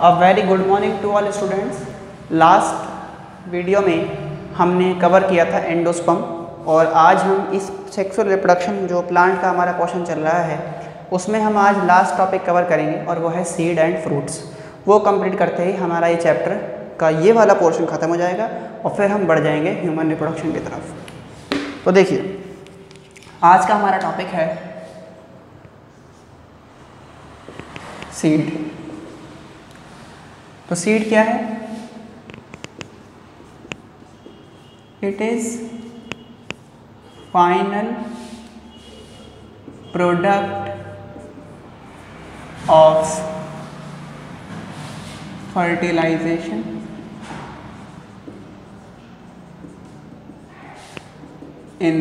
A very good morning to all students. Last video में हमने cover किया था एंडोस्पर्म और आज हम इस सेक्सुअल रिप्रोडक्शन जो प्लांट का हमारा क्वेश्चन चल रहा है उसमें हम आज लास्ट टॉपिक कवर करेंगे और वो है सीड एंड फ्रूट्स। वो कंप्लीट करते ही हमारा ये चैप्टर का ये वाला पोर्शन ख़त्म हो जाएगा और फिर हम बढ़ जाएंगे ह्यूमन रिप्रोडक्शन की तरफ। तो देखिए आज का हमारा टॉपिक है सीड। तो सीड क्या है? It is final product of fertilisation in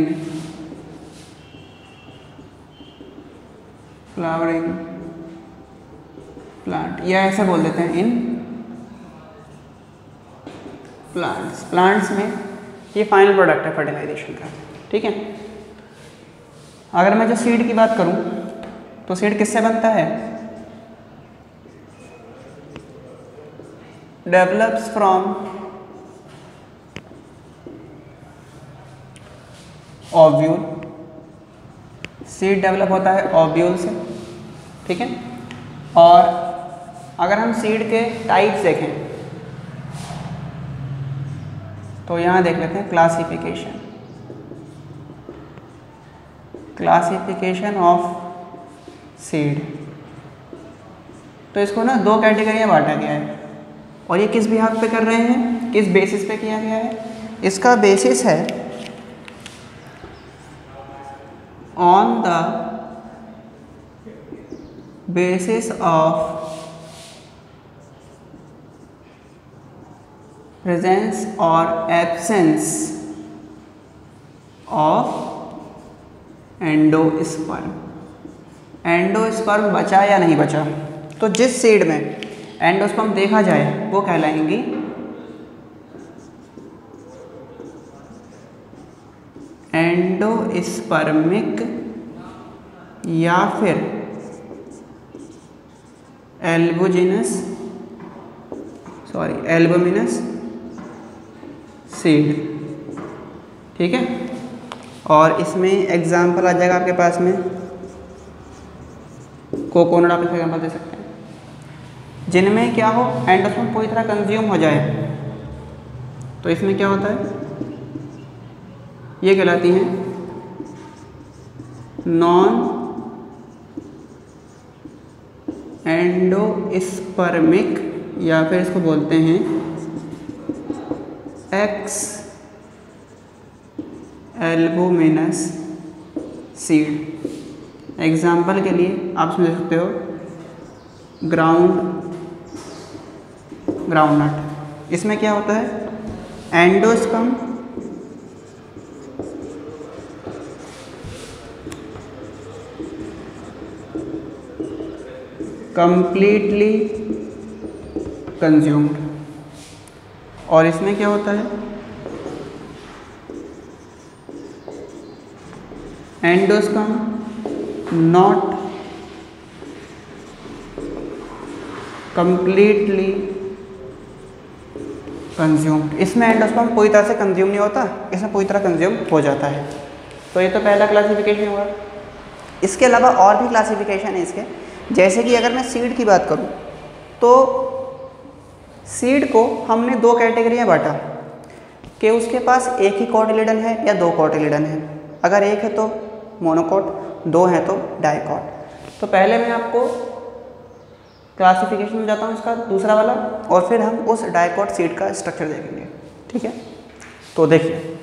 flowering plant, या ऐसा बोल देते हैं इन प्लांट्स में ये फाइनल प्रोडक्ट है फर्टिलाइजेशन का। ठीक है। अगर मैं जो सीड की बात करूं तो सीड किससे बनता है? Develops from ovule. Seed develop होता है ओव्यूल से। ठीक है। और अगर हम सीड के टाइप्स देखें तो यहाँ देख लेते हैं क्लासिफिकेशन ऑफ सीड। तो इसको ना दो कैटेगरी में बांटा गया है और ये किस बिहाफ पे कर रहे हैं, किस बेसिस पे किया गया है? इसका बेसिस है on the basis of presence और एब्सेंस ऑफ एंडोस्पर्म। एंडोस्पर्म बचा या नहीं बचा, तो जिस सीड में एंडोस्पर्म देखा जाए वो कहलाएंगी एंडोस्पर्मिक या फिर एल्बुमिनस सीड। ठीक है। और इसमें एग्जाम्पल आ जाएगा आपके पास में कोकोनट, आप इसका एग्जाम्पल दे सकते हैं जिनमें क्या हो एंडोस्पर्म पूरी तरह कंज्यूम हो जाए। तो इसमें क्या होता है, ये कहलाती हैं नॉन एंडोस्पर्मिक या फिर इसको बोलते हैं एक्स एल्बुमिनस सीड। एग्जाम्पल के लिए आप समझ सकते हो ग्राउंडनट। इसमें क्या होता है, एंडोस्पर्म कंप्लीटली कंज्यूम्ड। और इसमें क्या होता है, एंडोस्पर्म नॉट कंप्लीटली कंज्यूम्ड। इसमें एंडोस्पर्म पूरी तरह से कंज्यूम नहीं होता, इसमें पूरी तरह कंज्यूम हो जाता है। तो ये तो पहला क्लासिफिकेशन हुआ। इसके अलावा और भी क्लासिफिकेशन है इसके, जैसे कि अगर मैं सीड की बात करूं तो सीड को हमने दो कैटेगरी में बांटा कि उसके पास एक ही कॉटिलिडन है या दो कॉटिलिडन है। अगर एक है तो मोनोकॉट, दो है तो डाइकॉट। तो पहले मैं आपको क्लासिफिकेशन में जाता हूँ इसका दूसरा वाला और फिर हम उस डाइकॉट सीड का स्ट्रक्चर देखेंगे। ठीक है। तो देखिए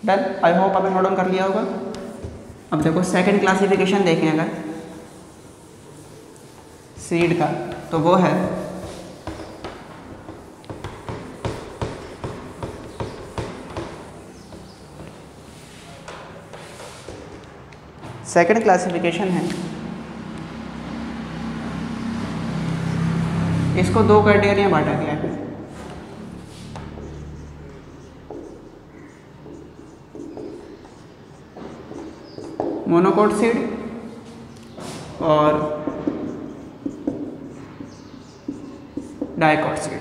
डन, आई होप आपने नोट डाउन कर लिया होगा। अब देखो सेकंड क्लासिफिकेशन देखें अगर सीड का, तो वो है सेकंड क्लासिफिकेशन है, इसको दो कैटेगरी में बांटा गया है। मोनोकोट सीड और डाइकॉट सीड।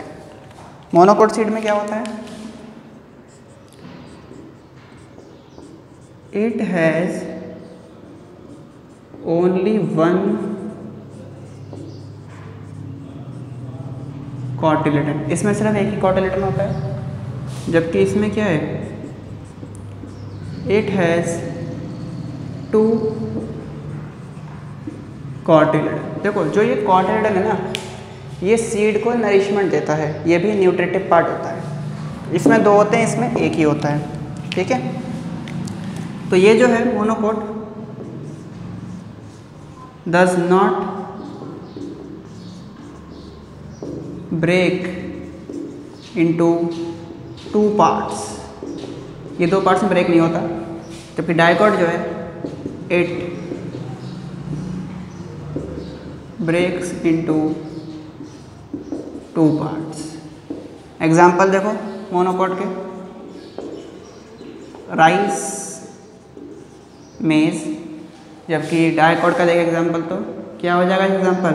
मोनोकॉट सीड में क्या होता है? It has only one cotyledon, इसमें सिर्फ एक ही कॉटिलेडन होता है, जबकि इसमें क्या है? It has two cotyledon. देखो जो ये कॉटिलेडन है ना, ये सीड को नरिशमेंट देता है, ये भी न्यूट्रिटिव पार्ट होता है। इसमें दो होते हैं, इसमें एक ही होता है, ठीक है। तो ये जो है monocot does not break into two parts, ये दो पार्ट्स में ब्रेक नहीं होता, जबकि डाइकॉट जो है it breaks into two parts. Example देखो मोनोकोट के, राइस, मेज, जबकि डाइकॉट का देखें एग्जाम्पल तो क्या हो जाएगा एग्जाम्पल?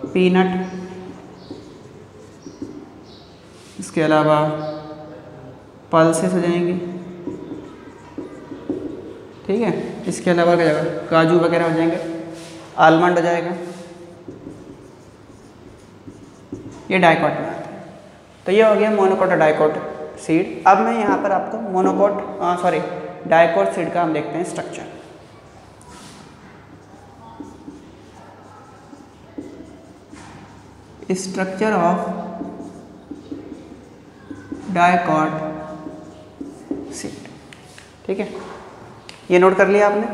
पीनट, इसके अलावा पल्सेस हो जाएंगी, ठीक है। इसके अलावा क्या जाएगा? काजू वगैरह हो जाएंगे, आलमंड हो जाएगा, ये डाइकॉट में आता है। तो ये हो गया मोनोकोट और डाइकॉट सीड। अब मैं यहाँ पर आपको डाइकॉट सीड का हम देखते हैं structure. Structure of dicot seed, ठीक है, ये नोट कर लिया आपने।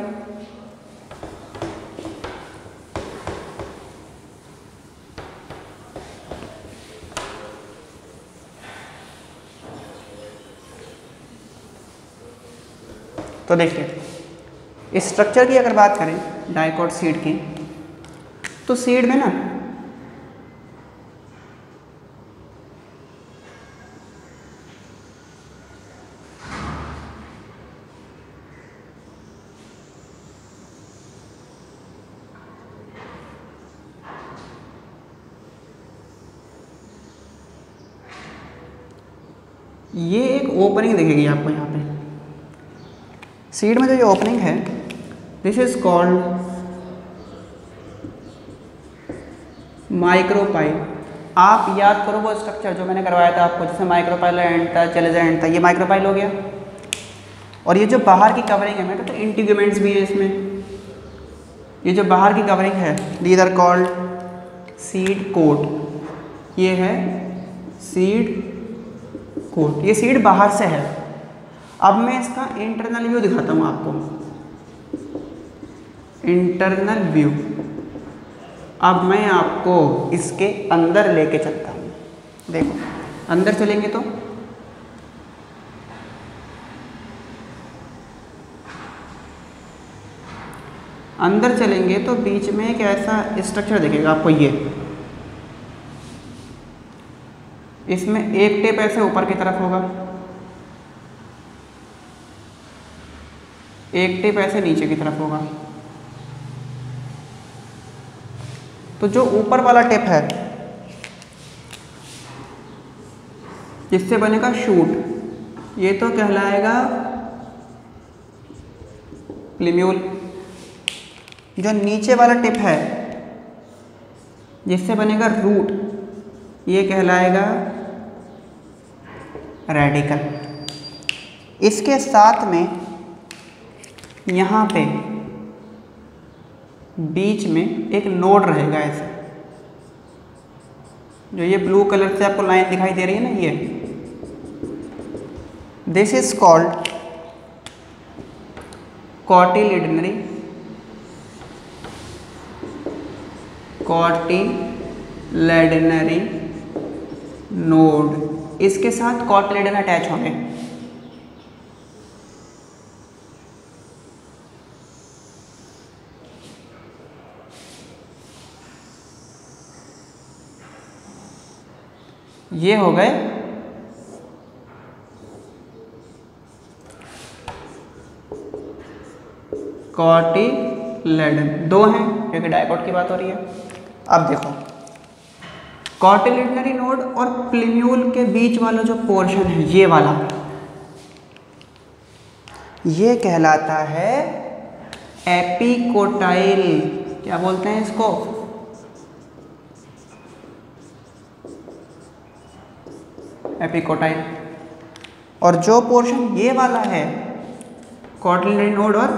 तो देखिए स्ट्रक्चर की अगर बात करें डाइकॉट सीड की, तो सीड में ना ये एक ओपनिंग दिखेगी आपको यहाँ पे सीड में, जो ये ओपनिंग है दिस इज कॉल्ड माइक्रोपाइल। आप याद करो वो स्ट्रक्चर जो मैंने करवाया था आपको, जिसमें माइक्रोपाइल एंड था, चलेजा एंड था, ये माइक्रोपाइल हो गया। और ये जो बाहर की कवरिंग है, मैं तो इंटीग्यूमेंट्स भी है इसमें, ये जो बाहर की कवरिंग है these are called seed coat. ये है सीड कोट, ये सीड बाहर से है। अब मैं इसका इंटरनल व्यू दिखाता हूँ आपको, इंटरनल व्यू। अब मैं आपको इसके अंदर लेके चलता हूँ। देखो अंदर चलेंगे तो बीच में एक ऐसा स्ट्रक्चर दिखेगा आपको, ये इसमें एक टेप ऐसे ऊपर की तरफ होगा, एक टिप ऐसे नीचे की तरफ होगा। तो जो ऊपर वाला टिप है जिससे बनेगा शूट, ये तो कहलाएगा प्लीम्यूल। जो नीचे वाला टिप है जिससे बनेगा रूट, ये कहलाएगा रेडिकल। इसके साथ में यहाँ पे बीच में एक नोड रहेगा ऐसे, जो ये ब्लू कलर से आपको लाइन दिखाई दे रही है ना, ये दिस इज कॉल्ड कॉटिलिडनरी नोड। इसके साथ कॉटिलिडन अटैच होंगे। ये हो गए कॉटिलेडन, दो हैं क्योंकि डाइकॉट की बात हो रही है। अब देखो कॉटिलिडनरी नोड और प्लिम्यूल के बीच वाला जो पोर्शन है ये वाला, ये कहलाता है एपिकोटाइल। क्या बोलते हैं इसको? एपिकोटाइल। और जो पोर्शन ये वाला है कॉटिलिडनरी नोड और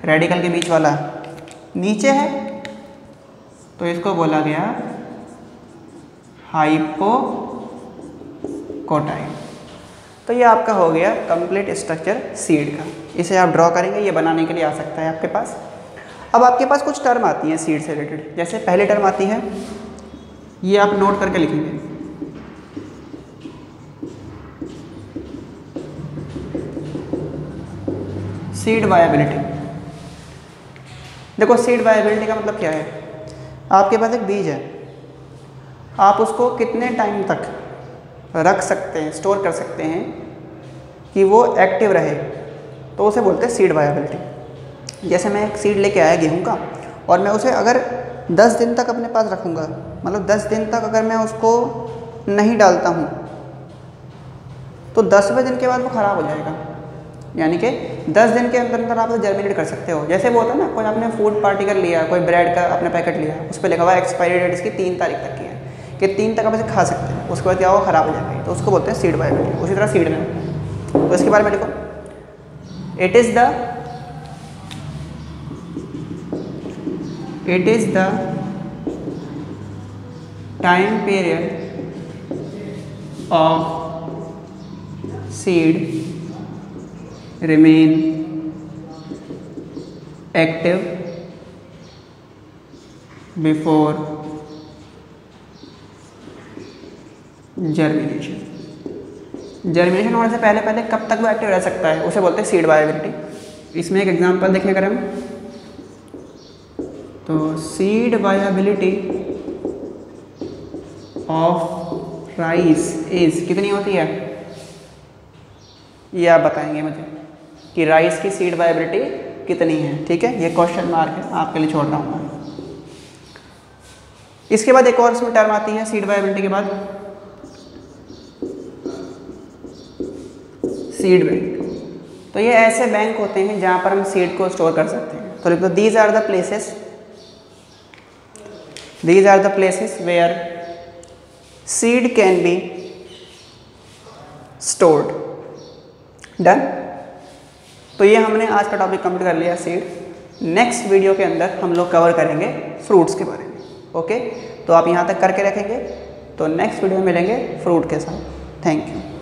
रेडिकल के बीच वाला नीचे है, तो इसको बोला गया हाइपोकोटाइल। तो ये आपका हो गया कंप्लीट स्ट्रक्चर सीड का। इसे आप ड्रॉ करेंगे, ये बनाने के लिए आ सकता है आपके पास। अब आपके पास कुछ टर्म आती हैं सीड से रिलेटेड। जैसे पहली टर्म आती है, ये आप नोट करके लिखेंगे, सीड वायबिलिटी। देखो सीड वायबिलिटी का मतलब क्या है? आपके पास एक बीज है, आप उसको कितने टाइम तक रख सकते हैं, स्टोर कर सकते हैं कि वो एक्टिव रहे, तो उसे बोलते हैं सीड वायबिलिटी। जैसे मैं एक सीड लेके आया गेहूं का, और मैं उसे अगर 10 दिन तक अपने पास रखूँगा, मतलब 10 दिन तक अगर मैं उसको नहीं डालता हूँ, तो 10वें दिन के बाद वो ख़राब हो जाएगा। यानी कि 10 दिन के अंदर अंदर आप उसे जर्मिनेट कर सकते हो। जैसे वो होता है ना, कोई आपने फूड पार्टिकल लिया, कोई ब्रेड का अपना पैकेट लिया, उस पर लिखा हुआ एक्सपायरी डेट इसकी 3 तारीख तक की है, कि 3 तक आप इसे खा सकते हैं, उसके बाद क्या होगा, ख़राब हो जाएगा। तो उसको बोलते हैं सीड वायबिलिटी। उसी तरह सीड में, तो इसके बारे में लिखो, it is the time period of seed remain active before germination। Germination होने से पहले पहले कब तक वो एक्टिव रह सकता है, उसे बोलते हैं सीड वायबिलिटी। इसमें एक एग्जांपल देखें अगर हम, तो seed viability of rice is कितनी होती है, ये आप बताएंगे मुझे कि राइस की सीड वायबिलिटी कितनी है। ठीक है, ये क्वेश्चन मार्क है, आपके लिए छोड़ रहा हूँ। इसके बाद एक और इसमें टर्म आती है सीड वायबिलिटी के बाद, सीड बैंक। तो ये ऐसे बैंक होते हैं जहाँ पर हम सीड को स्टोर कर सकते हैं। तो लिख दो, these are the places where seed can be stored. Done. तो ये हमने आज का टॉपिक कंप्लीट कर लिया सीड। नेक्स्ट वीडियो के अंदर हम लोग कवर करेंगे फ्रूट्स के बारे में। ओके, तो आप यहाँ तक करके रखेंगे, तो नेक्स्ट वीडियो में मिलेंगे फ्रूट के साथ। Thank you.